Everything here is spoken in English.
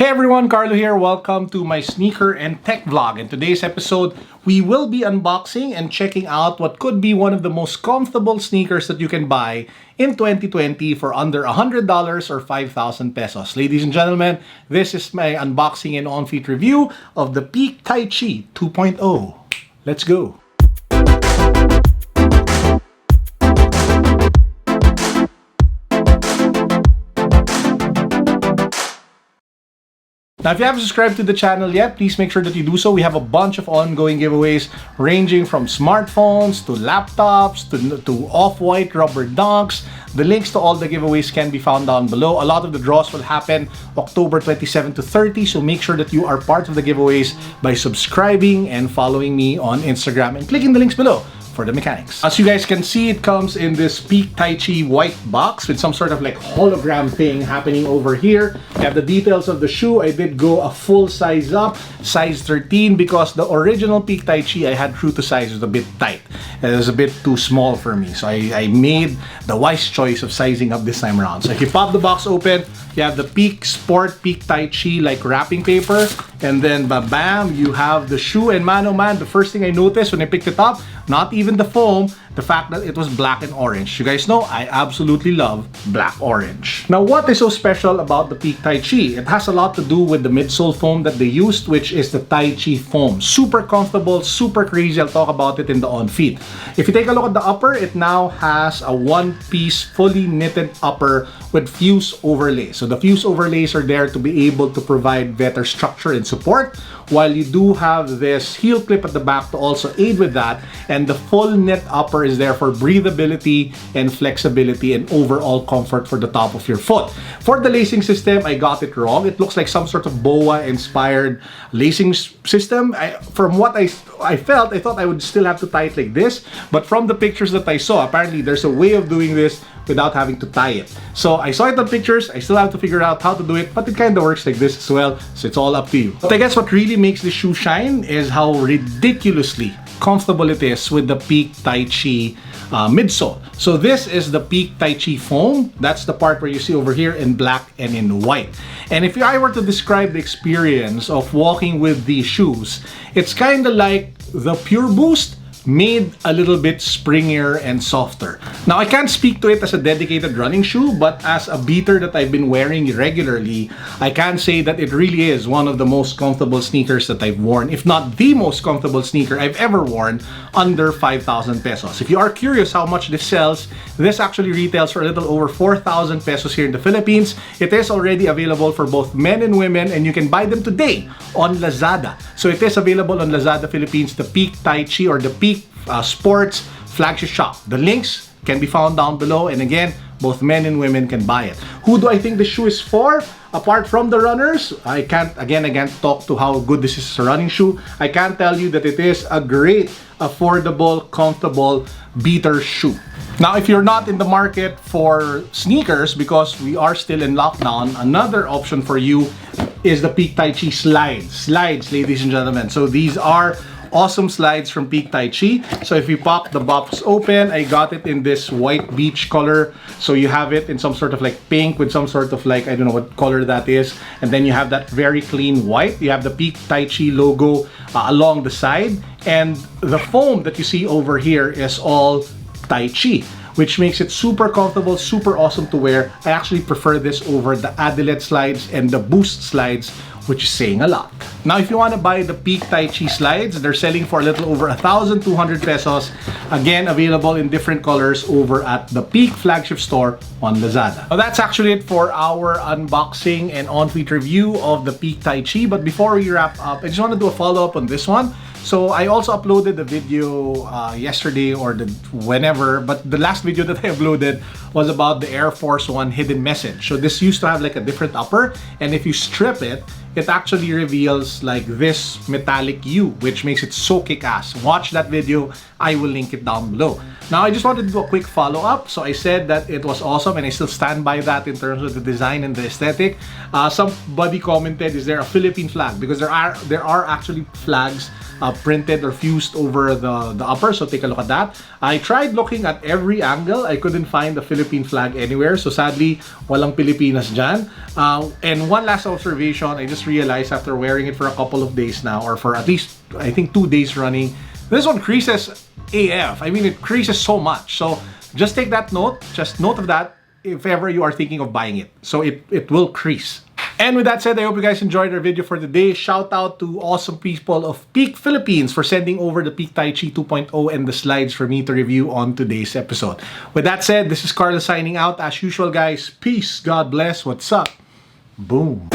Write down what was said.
Hey everyone, Carlo here. Welcome to my sneaker and tech vlog. In today's episode, we will be unboxing and checking out what could be one of the most comfortable sneakers that you can buy in 2020 for under $100 or 5,000 pesos. Ladies and gentlemen, this is my unboxing and on-feet review of the Peak Tai Chi 2.0. Let's go. Now, if you haven't subscribed to the channel yet, please make sure that you do so. We have a bunch of ongoing giveaways ranging from smartphones to laptops to off-white rubber dunks. The links to all the giveaways can be found down below. A lot of the draws will happen October 27 to 30, so make sure that you are part of the giveaways by subscribing and following me on Instagram and clicking the links below for the mechanics. As you guys can see, it comes in this Peak Tai Chi white box with some sort of like hologram thing happening over here. You have the details of the shoe. I did go a full size up, size 13, because the original Peak Tai Chi I had true to size was a bit tight. It was a bit too small for me. So I made the wise choice of sizing up this time around. So if you pop the box open, you have the Peak Sport Peak Tai Chi like wrapping paper, and then bam, you have the shoe. And man oh man, the first thing I noticed when I picked it up, not even the foam, the fact that it was black and orange. You guys know I absolutely love black orange. Now, what is so special about the Peak Tai Chi? It has a lot to do with the midsole foam that they used, which is the Tai Chi foam. Super comfortable, super crazy. I'll talk about it in the on feet. If you take a look at the upper, it now has a one-piece fully knitted upper with fuse overlays. So the fuse overlays are there to be able to provide better structure and support, while you do have this heel clip at the back to also aid with that, and the full knit upper is there for breathability and flexibility and overall comfort for the top of your foot. For the lacing system, I got it wrong. It looks like some sort of boa inspired lacing system. From what I felt, I thought I would still have to tie it like this, but from the pictures that I saw, apparently there's a way of doing this without having to tie it. So I saw it on pictures, I still have to figure out how to do it, but it kind of works like this as well, so it's all up to you. But I guess what really makes the shoe shine is how ridiculously comfortable it is with the Peak Tai Chi midsole. So this is the Peak Tai Chi foam. That's the part where you see over here in black and in white. And if I were to describe the experience of walking with these shoes, it's kind of like the Pure Boost made a little bit springier and softer. Now, I can't speak to it as a dedicated running shoe, but as a beater that I've been wearing regularly, I can say that it really is one of the most comfortable sneakers that I've worn, if not the most comfortable sneaker I've ever worn, under 5,000 pesos. If you are curious how much this sells, this actually retails for a little over 4,000 pesos here in the Philippines. It is already available for both men and women, and you can buy them today on Lazada. So it is available on Lazada Philippines, the Peak Tai Chi or the Peak Sports flagship shop. The links can be found down below, and again, both men and women can buy it. Who do I think the shoe is for? Apart from the runners, I can't talk to how good this is as a running shoe. I can tell you that it is a great, affordable, comfortable beater shoe. Now, if you're not in the market for sneakers because we are still in lockdown, another option for you is the Peak Tai Chi slides. Slides, ladies and gentlemen. So these are awesome slides from Peak Tai Chi. So if you pop the box open, I got it in this white beach color. So you have it in some sort of like pink with some sort of like, I don't know what color that is. And then you have that very clean white. You have the Peak Tai Chi logo along the side. And the foam that you see over here is all Tai Chi, which makes it super comfortable, super awesome to wear. I actually prefer this over the Adelaide slides and the Boost slides, which is saying a lot. Now, if you want to buy the Peak Tai Chi slides, they're selling for a little over 1,200 pesos. Again, available in different colors over at the Peak flagship store on Lazada. Now, that's actually it for our unboxing and on-feet review of the Peak Tai Chi. But before we wrap up, I just want to do a follow-up on this one. So I also uploaded the video yesterday or whenever, but the last video that I uploaded was about the Air Force One hidden message. So this used to have like a different upper, and if you strip it, it actually reveals like this metallic U, which makes it so kick-ass. Watch that video. I will link it down below. Now, I just wanted to do a quick follow-up. So I said that it was awesome, and I still stand by that in terms of the design and the aesthetic. Somebody commented, is there a Philippine flag? Because there are actually flags printed or fused over the upper, so take a look at that. I tried looking at every angle. I couldn't find the Philippine flag anywhere, so sadly, walang Pilipinas dyan. And one last observation, I just realized after wearing it for a couple of days now, or for at least, I think 2 days running, this one creases AF. I mean, it creases so much. So just take that note, just note of that if ever you are thinking of buying it. So it will crease. And with that said, I hope you guys enjoyed our video for today. Shout out to awesome people of Peak Philippines for sending over the Peak Tai Chi 2.0 and the slides for me to review on today's episode. With that said, this is Carlo signing out. As usual, guys, peace, God bless, what's up? Boom.